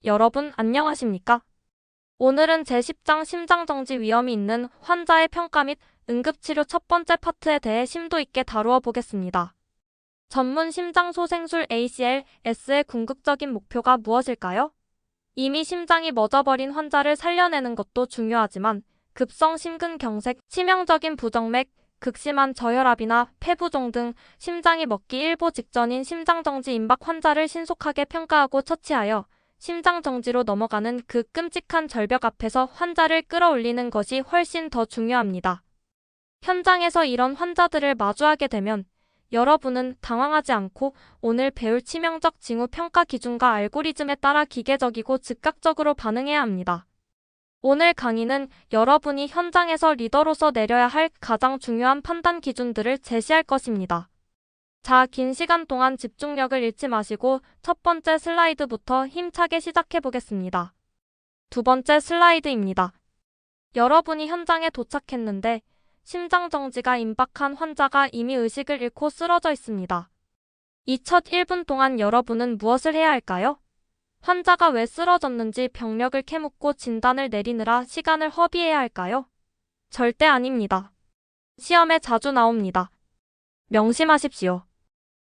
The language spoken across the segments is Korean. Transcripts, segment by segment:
여러분 안녕하십니까? 오늘은 제10장 심장정지 위험이 있는 환자의 평가 및 응급치료 첫 번째 파트에 대해 심도 있게 다루어 보겠습니다. 전문 심장소생술 ACLS의 궁극적인 목표가 무엇일까요? 이미 심장이 멎어버린 환자를 살려내는 것도 중요하지만 급성 심근경색, 치명적인 부정맥, 극심한 저혈압이나 폐부종 등 심장이 멎기 일보 직전인 심장정지 임박 환자를 신속하게 평가하고 처치하여 심장정지로 넘어가는 그 끔찍한 절벽 앞에서 환자를 끌어올리는 것이 훨씬 더 중요합니다. 현장에서 이런 환자들을 마주하게 되면 여러분은 당황하지 않고 오늘 배울 치명적 징후 평가 기준과 알고리즘에 따라 기계적이고 즉각적으로 반응해야 합니다. 오늘 강의는 여러분이 현장에서 리더로서 내려야 할 가장 중요한 판단 기준들을 제시할 것입니다. 자, 긴 시간 동안 집중력을 잃지 마시고 첫 번째 슬라이드부터 힘차게 시작해 보겠습니다. 두 번째 슬라이드입니다. 여러분이 현장에 도착했는데 심장정지가 임박한 환자가 이미 의식을 잃고 쓰러져 있습니다. 이 첫 1분 동안 여러분은 무엇을 해야 할까요? 환자가 왜 쓰러졌는지 병력을 캐묻고 진단을 내리느라 시간을 허비해야 할까요? 절대 아닙니다. 시험에 자주 나옵니다. 명심하십시오.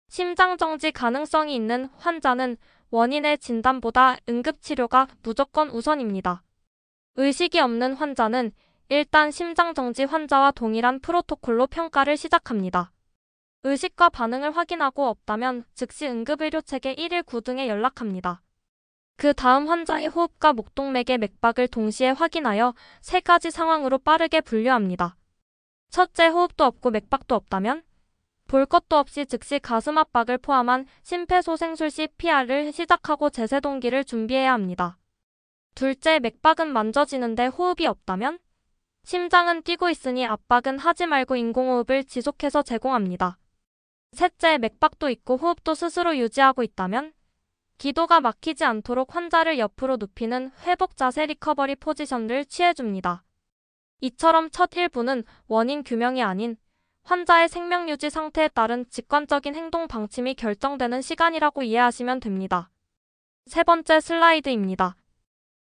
심장정지 가능성이 있는 환자는 원인의 진단보다 응급치료가 무조건 우선입니다. 의식이 없는 환자는 일단 심장정지 환자와 동일한 프로토콜로 평가를 시작합니다. 의식과 반응을 확인하고 없다면 즉시 응급의료체계 119 등에 연락합니다. 그 다음 환자의 호흡과 목동맥의 맥박을 동시에 확인하여 세 가지 상황으로 빠르게 분류합니다. 첫째, 호흡도 없고 맥박도 없다면 볼 것도 없이 즉시 가슴 압박을 포함한 심폐소생술 CPR을 시작하고 제세동기를 준비해야 합니다. 둘째, 맥박은 만져지는데 호흡이 없다면 심장은 뛰고 있으니 압박은 하지 말고 인공호흡을 지속해서 제공합니다. 셋째, 맥박도 있고 호흡도 스스로 유지하고 있다면 기도가 막히지 않도록 환자를 옆으로 눕히는 회복 자세 리커버리 포지션을 취해줍니다. 이처럼 첫 1분은 원인 규명이 아닌 환자의 생명유지 상태에 따른 직관적인 행동 방침이 결정되는 시간이라고 이해하시면 됩니다. 세 번째 슬라이드입니다.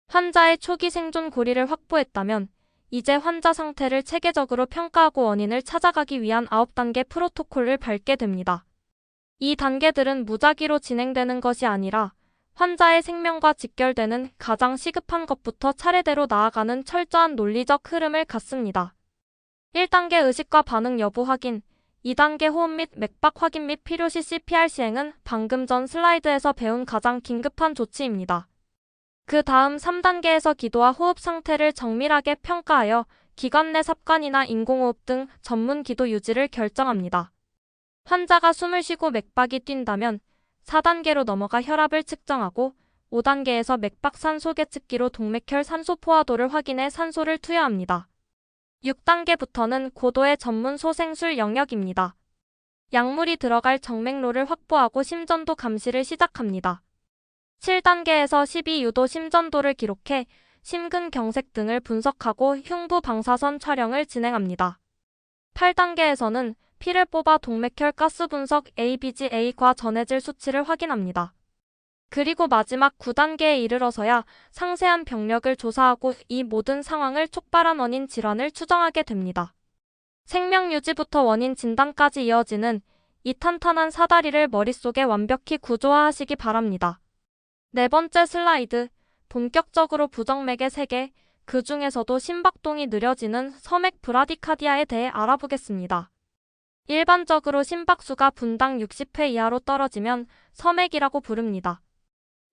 환자의 초기 생존 고리를 확보했다면 이제 환자 상태를 체계적으로 평가하고 원인을 찾아가기 위한 9단계 프로토콜을 밟게 됩니다. 이 단계들은 무작위로 진행되는 것이 아니라 환자의 생명과 직결되는 가장 시급한 것부터 차례대로 나아가는 철저한 논리적 흐름을 갖습니다. 1단계 의식과 반응 여부 확인, 2단계 호흡 및 맥박 확인 및 필요시 CPR 시행은 방금 전 슬라이드에서 배운 가장 긴급한 조치입니다. 그 다음 3단계에서 기도와 호흡 상태를 정밀하게 평가하여 기관 내 삽관이나 인공호흡 등 전문 기도 유지를 결정합니다. 환자가 숨을 쉬고 맥박이 뛴다면 4단계로 넘어가 혈압을 측정하고 5단계에서 맥박 산소 계측기로 동맥혈 산소 포화도를 확인해 산소를 투여합니다. 6단계부터는 고도의 전문 소생술 영역입니다. 약물이 들어갈 정맥로를 확보하고 심전도 감시를 시작합니다. 7단계에서 12유도 심전도를 기록해 심근경색 등을 분석하고 흉부 방사선 촬영을 진행합니다. 8단계에서는 피를 뽑아 동맥혈 가스 분석 ABGA과 전해질 수치를 확인합니다. 그리고 마지막 9단계에 이르러서야 상세한 병력을 조사하고 이 모든 상황을 촉발한 원인 질환을 추정하게 됩니다. 생명유지부터 원인 진단까지 이어지는 이 탄탄한 사다리를 머릿속에 완벽히 구조화하시기 바랍니다. 네 번째 슬라이드, 본격적으로 부정맥의 세계, 그 중에서도 심박동이 느려지는 서맥 브라디카디아에 대해 알아보겠습니다. 일반적으로 심박수가 분당 60회 이하로 떨어지면 서맥이라고 부릅니다.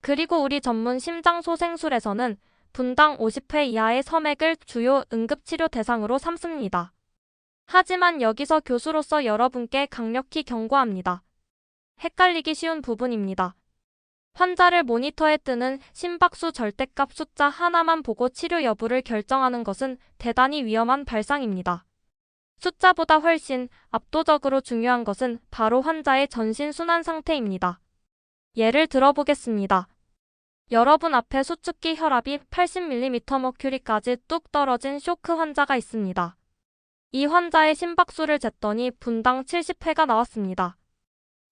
그리고 우리 전문 심장소생술에서는 분당 50회 이하의 서맥을 주요 응급치료 대상으로 삼습니다. 하지만 여기서 교수로서 여러분께 강력히 경고합니다. 헷갈리기 쉬운 부분입니다. 환자를 모니터에 뜨는 심박수 절대값 숫자 하나만 보고 치료 여부를 결정하는 것은 대단히 위험한 발상입니다. 숫자보다 훨씬 압도적으로 중요한 것은 바로 환자의 전신순환 상태입니다. 예를 들어보겠습니다. 여러분 앞에 수축기 혈압이 80mm 머큐리까지 뚝 떨어진 쇼크 환자가 있습니다. 이 환자의 심박수를 쟀더니 분당 70회가 나왔습니다.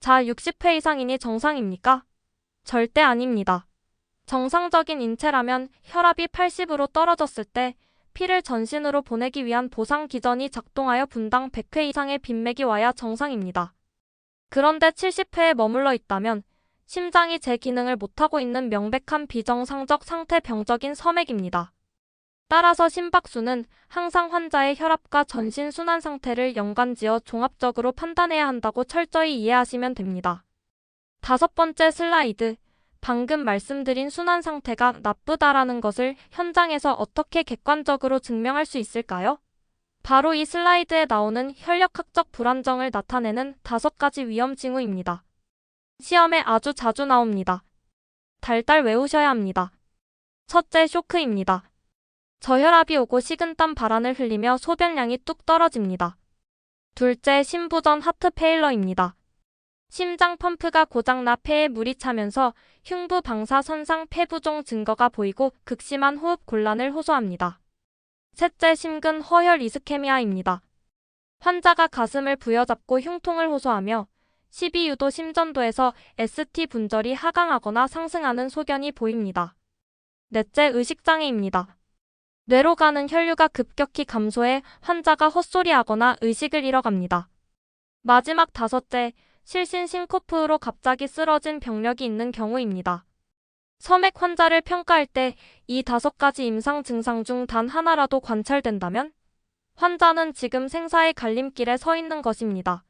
자, 60회 이상이니 정상입니까? 절대 아닙니다. 정상적인 인체라면 혈압이 80으로 떨어졌을 때 피를 전신으로 보내기 위한 보상 기전이 작동하여 분당 100회 이상의 빈맥이 와야 정상입니다. 그런데 70회에 머물러 있다면 심장이 제 기능을 못하고 있는 명백한 비정상적 상태 병적인 섬액입니다. 따라서 심박수는 항상 환자의 혈압과 전신 순환 상태를 연관지어 종합적으로 판단해야 한다고 철저히 이해하시면 됩니다. 5번째 슬라이드. 방금 말씀드린 순환 상태가 나쁘다라는 것을 현장에서 어떻게 객관적으로 증명할 수 있을까요? 바로 이 슬라이드에 나오는 혈력학적 불안정을 나타내는 5가지 위험 징후입니다. 시험에 아주 자주 나옵니다. 달달 외우셔야 합니다. 첫째, 쇼크입니다. 저혈압이 오고 식은땀 발안을 흘리며 소변량이 뚝 떨어집니다. 둘째, 심부전 하트 페일러입니다. 심장 펌프가 고장나 폐에 물이 차면서 흉부 방사 손상 폐부종 증거가 보이고 극심한 호흡 곤란을 호소합니다. 셋째, 심근 허혈 이스케미아입니다. 환자가 가슴을 부여잡고 흉통을 호소하며 12유도 심전도에서 ST 분절이 하강하거나 상승하는 소견이 보입니다. 넷째, 의식장애입니다. 뇌로 가는 혈류가 급격히 감소해 환자가 헛소리하거나 의식을 잃어갑니다. 마지막 5째, 실신 심코프로 갑자기 쓰러진 병력이 있는 경우입니다. 섬액 환자를 평가할 때 이 5가지 임상 증상 중 단 하나라도 관찰된다면 환자는 지금 생사의 갈림길에 서 있는 것입니다.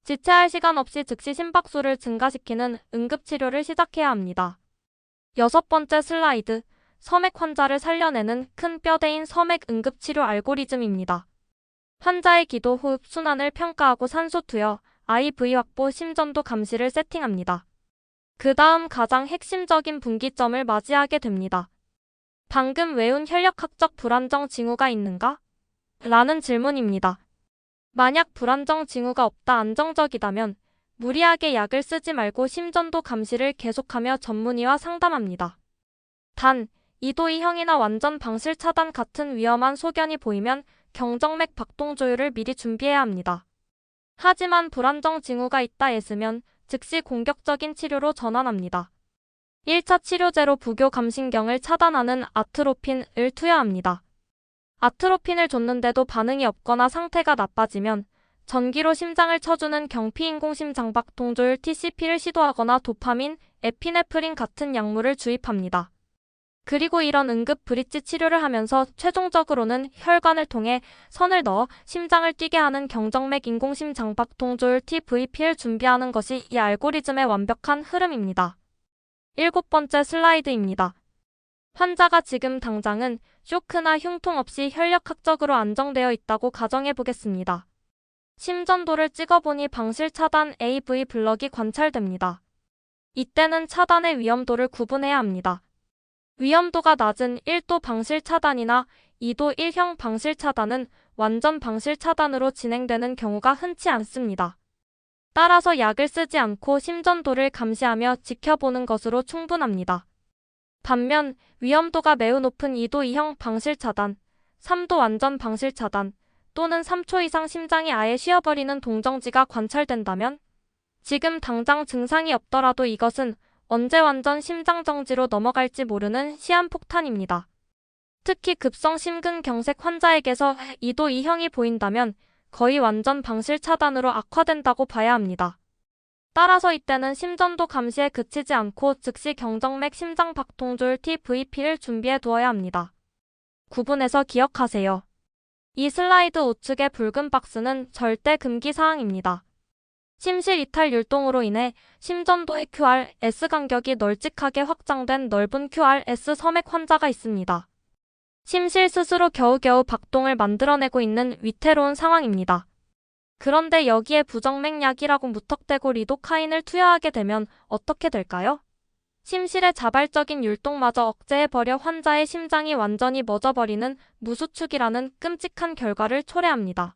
지체할 시간 없이 즉시 심박수를 증가시키는 응급치료를 시작해야 합니다. 6번째 슬라이드. 섬액 환자를 살려내는 큰 뼈대인 섬액 응급치료 알고리즘입니다. 환자의 기도, 호흡, 순환을 평가하고 산소 투여, IV 확보, 심전도 감시를 세팅합니다. 그 다음 가장 핵심적인 분기점을 맞이하게 됩니다. 방금 외운 혈력학적 불안정 징후가 있는가? 라는 질문입니다. 만약 불안정 징후가 없다 안정적이다면 무리하게 약을 쓰지 말고 심전도 감시를 계속하며 전문의와 상담합니다. 단, 이도이형이나 완전 방실 차단 같은 위험한 소견이 보이면 경정맥 박동 조율을 미리 준비해야 합니다. 하지만 불안정 징후가 있다 애쓰면 즉시 공격적인 치료로 전환합니다. 1차 치료제로 부교 감신경을 차단하는 아트로핀을 투여합니다. 아트로핀을 줬는데도 반응이 없거나 상태가 나빠지면 전기로 심장을 쳐주는 경피인공심장박동조율 TCP를 시도하거나 도파민, 에피네프린 같은 약물을 주입합니다. 그리고 이런 응급 브릿지 치료를 하면서 최종적으로는 혈관을 통해 선을 넣어 심장을 뛰게 하는 경정맥 인공심장박동조율 TVP를 준비하는 것이 이 알고리즘의 완벽한 흐름입니다. 7번째 슬라이드입니다. 환자가 지금 당장은 쇼크나 흉통 없이 혈력학적으로 안정되어 있다고 가정해 보겠습니다. 심전도를 찍어보니 방실 차단 AV 블럭이 관찰됩니다. 이때는 차단의 위험도를 구분해야 합니다. 위험도가 낮은 1도 방실 차단이나 2도 1형 방실 차단은 완전 방실 차단으로 진행되는 경우가 흔치 않습니다. 따라서 약을 쓰지 않고 심전도를 감시하며 지켜보는 것으로 충분합니다. 반면 위험도가 매우 높은 2도 2형 방실 차단, 3도 완전 방실 차단 또는 3초 이상 심장이 아예 쉬어버리는 동정지가 관찰된다면 지금 당장 증상이 없더라도 이것은 언제 완전 심장정지로 넘어갈지 모르는 시한폭탄입니다. 특히 급성 심근경색 환자에게서 2도 2형이 보인다면 거의 완전 방실 차단으로 악화된다고 봐야 합니다. 따라서 이때는 심전도 감시에 그치지 않고 즉시 경정맥 심장박동조율 TVP를 준비해 두어야 합니다. 구분해서 기억하세요. 이 슬라이드 우측의 붉은 박스는 절대 금기 사항입니다. 심실 이탈 율동으로 인해 심전도의 QRS 간격이 널찍하게 확장된 넓은 QRS 섬액 환자가 있습니다. 심실 스스로 겨우겨우 박동을 만들어내고 있는 위태로운 상황입니다. 그런데 여기에 부정맥약이라고 무턱대고 리도카인을 투여하게 되면 어떻게 될까요? 심실의 자발적인 율동마저 억제해버려 환자의 심장이 완전히 멎어버리는 무수축이라는 끔찍한 결과를 초래합니다.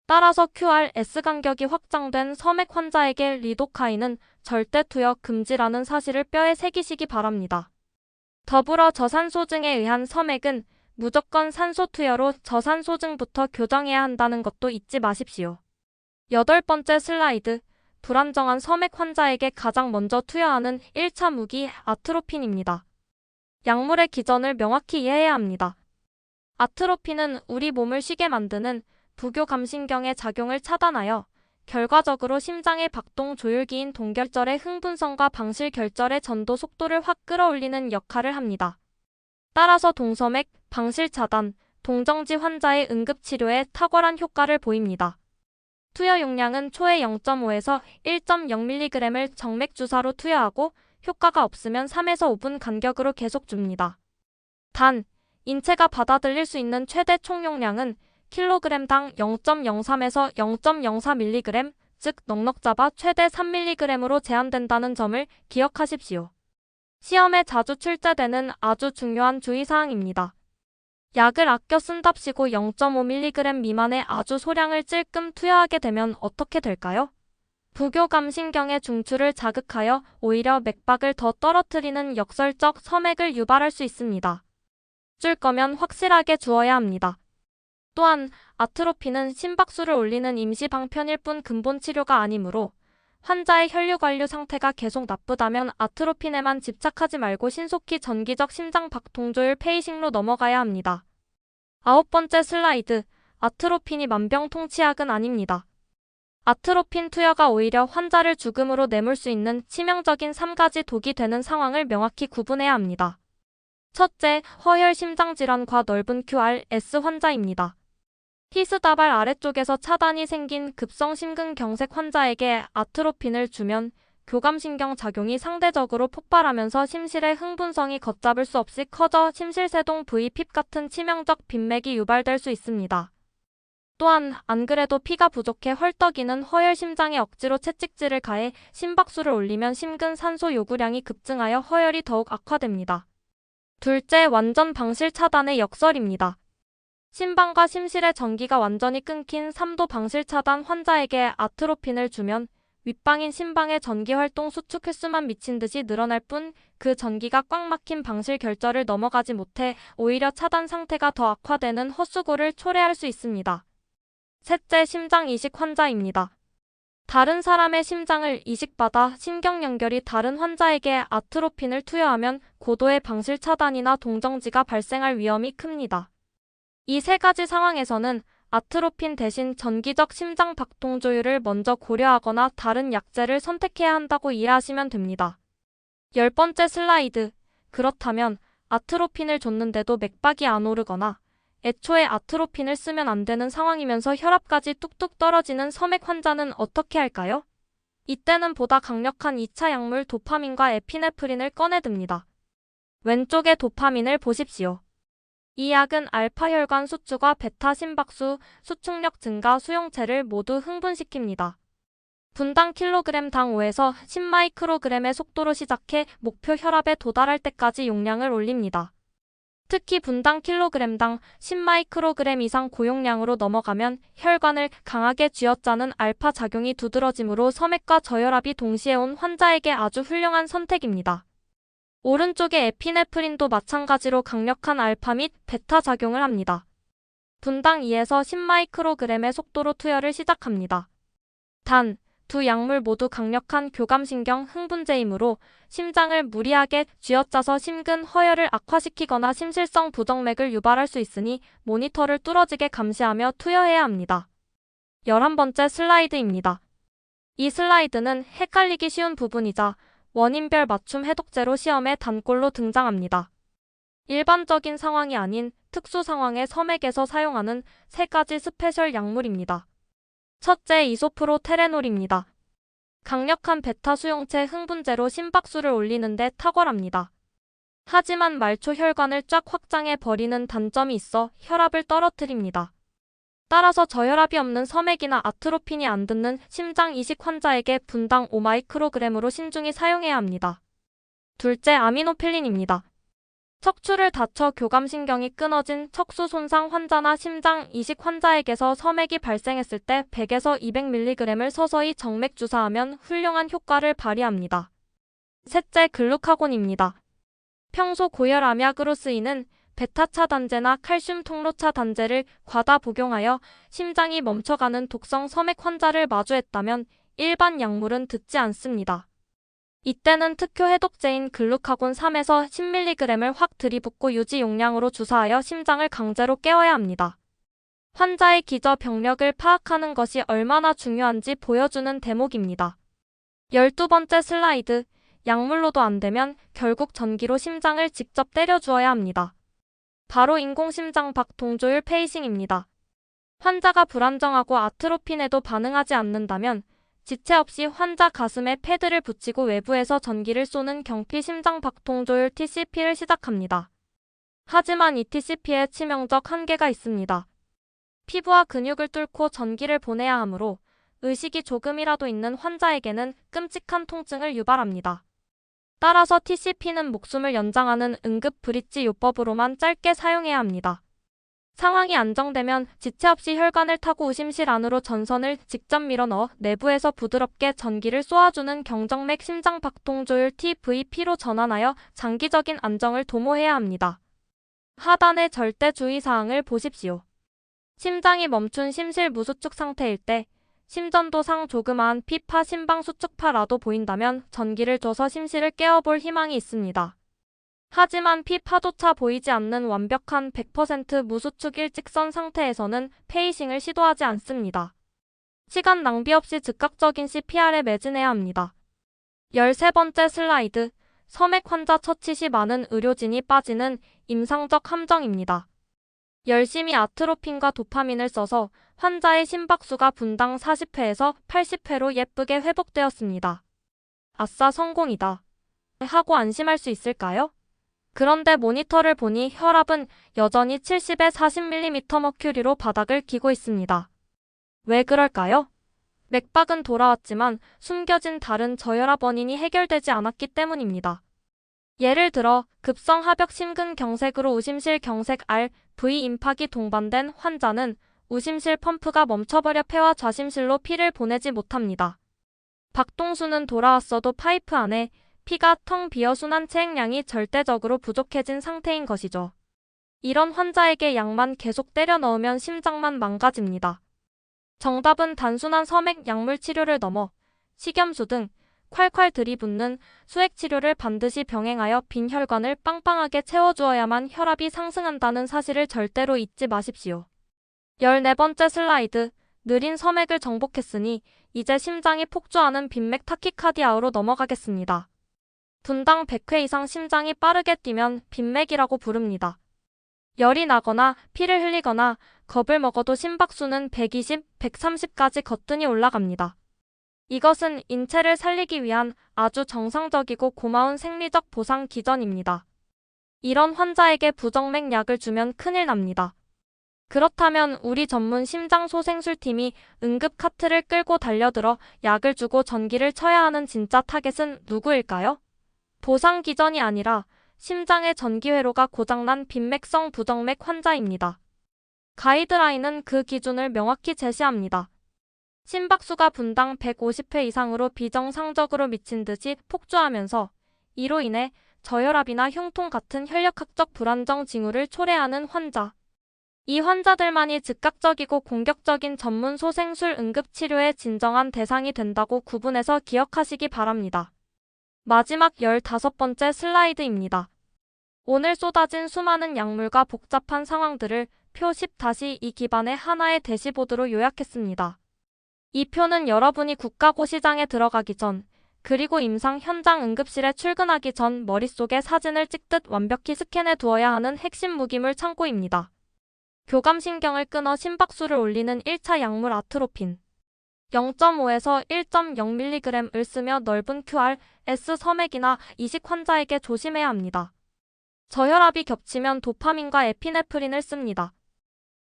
따라서 QRS 간격이 확장된 섬액 환자에게 리도카인은 절대 투여 금지라는 사실을 뼈에 새기시기 바랍니다. 더불어 저산소증에 의한 섬액은 무조건 산소 투여로 저산소증부터 교정해야 한다는 것도 잊지 마십시오. 8번째 슬라이드. 불안정한 섬액 환자에게 가장 먼저 투여하는 1차 무기 아트로핀입니다. 약물의 기전을 명확히 이해해야 합니다. 아트로핀은 우리 몸을 쉬게 만드는 부교감신경의 작용을 차단하여 결과적으로 심장의 박동 조율기인 동결절의 흥분성과 방실결절의 전도 속도를 확 끌어올리는 역할을 합니다. 따라서 동서맥, 방실차단, 동정지 환자의 응급치료에 탁월한 효과를 보입니다. 투여 용량은 초에 0.5에서 1.0mg을 정맥주사로 투여하고 효과가 없으면 3에서 5분 간격으로 계속 줍니다. 단, 인체가 받아들일 수 있는 최대 총용량은 kg당 0.03에서 0.04mg, 즉 넉넉 잡아 최대 3mg으로 제한된다는 점을 기억하십시오. 시험에 자주 출제되는 아주 중요한 주의사항입니다. 약을 아껴 쓴답시고 0.5mg 미만의 아주 소량을 찔끔 투여하게 되면 어떻게 될까요? 부교감신경의 중추를 자극하여 오히려 맥박을 더 떨어뜨리는 역설적 서맥을 유발할 수 있습니다. 줄 거면 확실하게 주어야 합니다. 또한 아트로핀은 심박수를 올리는 임시 방편일 뿐 근본 치료가 아니므로 환자의 혈류관류 상태가 계속 나쁘다면 아트로핀에만 집착하지 말고 신속히 전기적 심장 박동조율 페이싱로 넘어가야 합니다. 9번째 슬라이드, 아트로핀이 만병통치약은 아닙니다. 아트로핀 투여가 오히려 환자를 죽음으로 내몰 수 있는 치명적인 3가지 독이 되는 상황을 명확히 구분해야 합니다. 첫째, 허혈 심장질환과 넓은 QRS 환자입니다. 히스다발 아래쪽에서 차단이 생긴 급성 심근경색 환자에게 아트로핀을 주면 교감신경 작용이 상대적으로 폭발하면서 심실의 흥분성이 걷잡을 수 없이 커져 심실세동 VPIP 같은 치명적 빈맥이 유발될 수 있습니다. 또한 안 그래도 피가 부족해 헐떡이는 허혈 심장에 억지로 채찍질을 가해 심박수를 올리면 심근 산소 요구량이 급증하여 허혈이 더욱 악화됩니다. 둘째, 완전 방실 차단의 역설입니다. 심방과 심실의 전기가 완전히 끊긴 3도 방실 차단 환자에게 아트로핀을 주면 윗방인 심방의 전기활동 수축 횟수만 미친 듯이 늘어날 뿐 그 전기가 꽉 막힌 방실 결절을 넘어가지 못해 오히려 차단 상태가 더 악화되는 헛수고를 초래할 수 있습니다. 셋째, 심장 이식 환자입니다. 다른 사람의 심장을 이식받아 신경 연결이 다른 환자에게 아트로핀을 투여하면 고도의 방실 차단이나 동정지가 발생할 위험이 큽니다. 이 세 가지 상황에서는 아트로핀 대신 전기적 심장 박동 조율을 먼저 고려하거나 다른 약제를 선택해야 한다고 이해하시면 됩니다. 10번째 슬라이드. 그렇다면 아트로핀을 줬는데도 맥박이 안 오르거나 애초에 아트로핀을 쓰면 안 되는 상황이면서 혈압까지 뚝뚝 떨어지는 서맥 환자는 어떻게 할까요? 이때는 보다 강력한 2차 약물 도파민과 에피네프린을 꺼내듭니다. 왼쪽의 도파민을 보십시오. 이 약은 알파 혈관 수축과 베타 심박수, 수축력 증가, 수용체를 모두 흥분시킵니다. 분당 킬로그램당 5에서 10마이크로그램의 속도로 시작해 목표 혈압에 도달할 때까지 용량을 올립니다. 특히 분당 킬로그램당 10마이크로그램 이상 고용량으로 넘어가면 혈관을 강하게 쥐어짜는 알파 작용이 두드러지므로 서맥과 저혈압이 동시에 온 환자에게 아주 훌륭한 선택입니다. 오른쪽의 에피네프린도 마찬가지로 강력한 알파 및 베타 작용을 합니다. 분당 2에서 10마이크로그램의 속도로 투여를 시작합니다. 단, 두 약물 모두 강력한 교감신경 흥분제이므로 심장을 무리하게 쥐어짜서 심근 허혈을 악화시키거나 심실성 부정맥을 유발할 수 있으니 모니터를 뚫어지게 감시하며 투여해야 합니다. 11번째 슬라이드입니다. 이 슬라이드는 헷갈리기 쉬운 부분이자 원인별 맞춤 해독제로 시험에 단골로 등장합니다. 일반적인 상황이 아닌 특수 상황의 서맥에서 사용하는 세 가지 스페셜 약물입니다. 첫째, 이소프로테레놀입니다. 강력한 베타 수용체 흥분제로 심박수를 올리는데 탁월합니다. 하지만 말초 혈관을 쫙 확장해 버리는 단점이 있어 혈압을 떨어뜨립니다. 따라서 저혈압이 없는 서맥이나 아트로핀이 안 듣는 심장 이식 환자에게 분당 5마이크로그램으로 신중히 사용해야 합니다. 둘째, 아미노필린입니다. 척추를 다쳐 교감신경이 끊어진 척수 손상 환자나 심장 이식 환자에게서 서맥이 발생했을 때 100에서 200mg을 서서히 정맥 주사하면 훌륭한 효과를 발휘합니다. 셋째, 글루카곤입니다. 평소 고혈 암약으로 쓰이는 베타 차단제나 칼슘 통로차 단제를 과다 복용하여 심장이 멈춰가는 독성 서맥 환자를 마주했다면 일반 약물은 듣지 않습니다. 이때는 특효 해독제인 글루카곤 3에서 10mg을 확 들이붓고 유지 용량으로 주사하여 심장을 강제로 깨워야 합니다. 환자의 기저 병력을 파악하는 것이 얼마나 중요한지 보여주는 대목입니다. 12번째 슬라이드, 약물로도 안 되면 결국 전기로 심장을 직접 때려 주어야 합니다. 바로 인공심장박 동조율 페이싱입니다. 환자가 불안정하고 아트로핀에도 반응하지 않는다면 지체 없이 환자 가슴에 패드를 붙이고 외부에서 전기를 쏘는 경피 심장박 동조율 TCP를 시작합니다. 하지만 이 TCP에 치명적 한계가 있습니다. 피부와 근육을 뚫고 전기를 보내야 하므로 의식이 조금이라도 있는 환자에게는 끔찍한 통증을 유발합니다. 따라서 TCP는 목숨을 연장하는 응급 브릿지 요법으로만 짧게 사용해야 합니다. 상황이 안정되면 지체 없이 혈관을 타고 우심실 안으로 전선을 직접 밀어넣어 내부에서 부드럽게 전기를 쏘아주는 경정맥 심장박동조율 TVP로 전환하여 장기적인 안정을 도모해야 합니다. 하단의 절대 주의사항을 보십시오. 심장이 멈춘 심실 무수축 상태일 때 심전도상 조그마한 피파 심방수축파라도 보인다면 전기를 줘서 심실을 깨워볼 희망이 있습니다. 하지만 피파조차 보이지 않는 완벽한 100% 무수축 일직선 상태에서는 페이싱을 시도하지 않습니다. 시간 낭비 없이 즉각적인 CPR에 매진해야 합니다. 13번째 슬라이드, 섬액 환자 처치 시 많은 의료진이 빠지는 임상적 함정입니다. 열심히 아트로핀과 도파민을 써서 환자의 심박수가 분당 40회에서 80회로 예쁘게 회복되었습니다. 아싸 성공이다 하고 안심할 수 있을까요? 그런데 모니터를 보니 혈압은 여전히 70에 40mm 머큐리로 바닥을 기고 있습니다. 왜 그럴까요? 맥박은 돌아왔지만 숨겨진 다른 저혈압 원인이 해결되지 않았기 때문입니다. 예를 들어 급성 하벽 심근경색으로 우심실 경색 RV 임박이 동반된 환자는 우심실 펌프가 멈춰버려 폐와 좌심실로 피를 보내지 못합니다. 박동수는 돌아왔어도 파이프 안에 피가 텅 비어 순환 체액량이 절대적으로 부족해진 상태인 것이죠. 이런 환자에게 약만 계속 때려 넣으면 심장만 망가집니다. 정답은 단순한 섬액 약물 치료를 넘어 식염수 등 콸콸 들이붓는 수액 치료를 반드시 병행하여 빈 혈관을 빵빵하게 채워주어야만 혈압이 상승한다는 사실을 절대로 잊지 마십시오. 14번째 슬라이드, 느린 섬액을 정복했으니 이제 심장이 폭주하는 빈맥 타키카디아로 넘어가겠습니다. 분당 100회 이상 심장이 빠르게 뛰면 빈맥이라고 부릅니다. 열이 나거나 피를 흘리거나 겁을 먹어도 심박수는 120, 130까지 거뜬히 올라갑니다. 이것은 인체를 살리기 위한 아주 정상적이고 고마운 생리적 보상 기전입니다. 이런 환자에게 부정맥 약을 주면 큰일 납니다. 그렇다면 우리 전문 심장소생술팀이 응급 카트를 끌고 달려들어 약을 주고 전기를 쳐야 하는 진짜 타겟은 누구일까요? 보상 기전이 아니라 심장의 전기회로가 고장난 빈맥성 부정맥 환자입니다. 가이드라인은 그 기준을 명확히 제시합니다. 심박수가 분당 150회 이상으로 비정상적으로 미친 듯이 폭주하면서 이로 인해 저혈압이나 흉통 같은 혈력학적 불안정 징후를 초래하는 환자. 이 환자들만이 즉각적이고 공격적인 전문 소생술 응급치료의 진정한 대상이 된다고 구분해서 기억하시기 바랍니다. 마지막 15번째 슬라이드입니다. 오늘 쏟아진 수많은 약물과 복잡한 상황들을 표 10-2 기반의 하나의 대시보드로 요약했습니다. 이 표는 여러분이 국가고시장에 들어가기 전, 그리고 임상 현장 응급실에 출근하기 전 머릿속에 사진을 찍듯 완벽히 스캔해 두어야 하는 핵심 무기물 창고입니다. 교감신경을 끊어 심박수를 올리는 1차 약물 아트로핀. 0.5에서 1.0mg을 쓰며 넓은 QRS 섬액이나 이식 환자에게 조심해야 합니다. 저혈압이 겹치면 도파민과 에피네프린을 씁니다.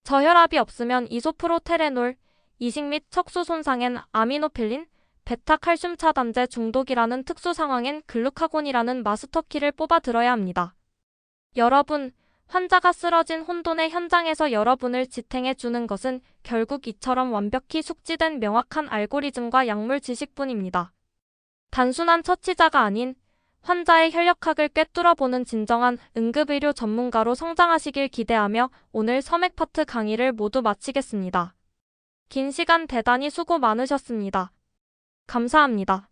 저혈압이 없으면 이소프로테레놀, 이식 및 척수 손상엔 아미노필린, 베타칼슘 차단제 중독이라는 특수 상황엔 글루카곤이라는 마스터키를 뽑아 들어야 합니다. 여러분, 환자가 쓰러진 혼돈의 현장에서 여러분을 지탱해 주는 것은 결국 이처럼 완벽히 숙지된 명확한 알고리즘과 약물 지식뿐입니다. 단순한 처치자가 아닌 환자의 혈력학을 꿰뚫어보는 진정한 응급의료 전문가로 성장하시길 기대하며 오늘 섬액 파트 강의를 모두 마치겠습니다. 긴 시간 대단히 수고 많으셨습니다. 감사합니다.